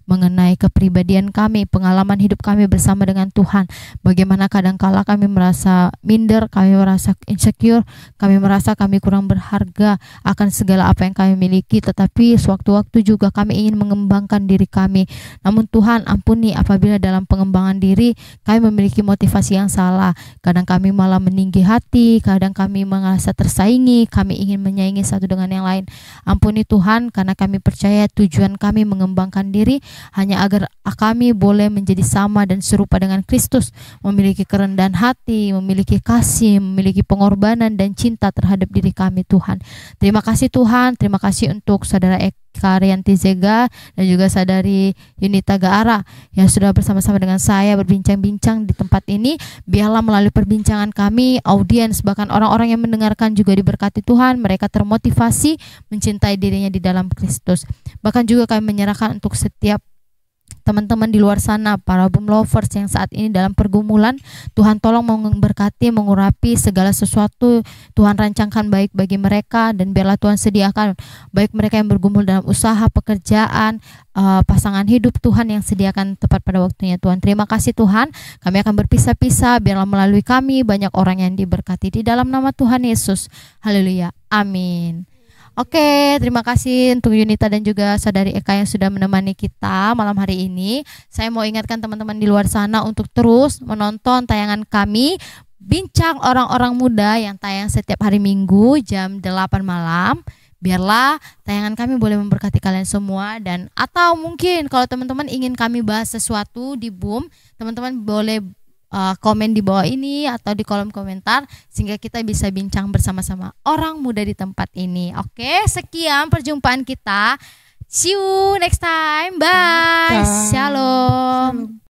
mengenai kepribadian kami, pengalaman hidup kami bersama dengan Tuhan. Bagaimana kadangkala kami merasa minder, kami merasa insecure, kami merasa kami kurang berharga akan segala apa yang kami miliki, tetapi sewaktu-waktu juga kami ingin mengembangkan diri kami. Namun Tuhan ampuni apabila dalam pengembangan diri kami memiliki motivasi yang salah. Kadang kami malah meninggi hati, kadang kami merasa tersaingi, kami ingin menyaingi satu dengan yang lain. Ampuni Tuhan, karena kami percaya tujuan kami mengembangkan diri hanya agar kami boleh menjadi sama dan serupa dengan Kristus, memiliki kerendahan hati, memiliki kasih, memiliki pengorbanan dan cinta terhadap diri kami. Tuhan, terima kasih Tuhan, terima kasih untuk saudara Eka Rianti Zega dan juga saudari Yunita Gaara yang sudah bersama-sama dengan saya berbincang-bincang di tempat ini. Biarlah melalui perbincangan kami, audiens, bahkan orang-orang yang mendengarkan juga diberkati Tuhan, mereka termotivasi mencintai dirinya di dalam Kristus. Bahkan juga kami menyerahkan untuk setiap teman-teman di luar sana, para boom lovers yang saat ini dalam pergumulan, Tuhan tolong memberkati, mengurapi segala sesuatu. Tuhan rancangkan baik bagi mereka, dan biarlah Tuhan sediakan baik mereka yang bergumul dalam usaha, pekerjaan, pasangan hidup, Tuhan yang sediakan tepat pada waktunya. Tuhan, terima kasih Tuhan. Kami akan berpisah-pisah, biarlah melalui kami banyak orang yang diberkati di dalam nama Tuhan Yesus. Haleluya, amin. Oke, terima kasih untuk Yunita dan juga Saudari Eka yang sudah menemani kita malam hari ini. Saya mau ingatkan teman-teman di luar sana untuk terus menonton tayangan kami, Bincang Orang-orang Muda, yang tayang setiap hari Minggu jam 8 malam. Biarlah tayangan kami boleh memberkati kalian semua, dan atau mungkin kalau teman-teman ingin kami bahas sesuatu di Boom, teman-teman boleh komen di bawah ini atau di kolom komentar, sehingga kita bisa bincang bersama-sama orang muda di tempat ini. Oke, sekian perjumpaan kita. See you next time. Bye. Shalom.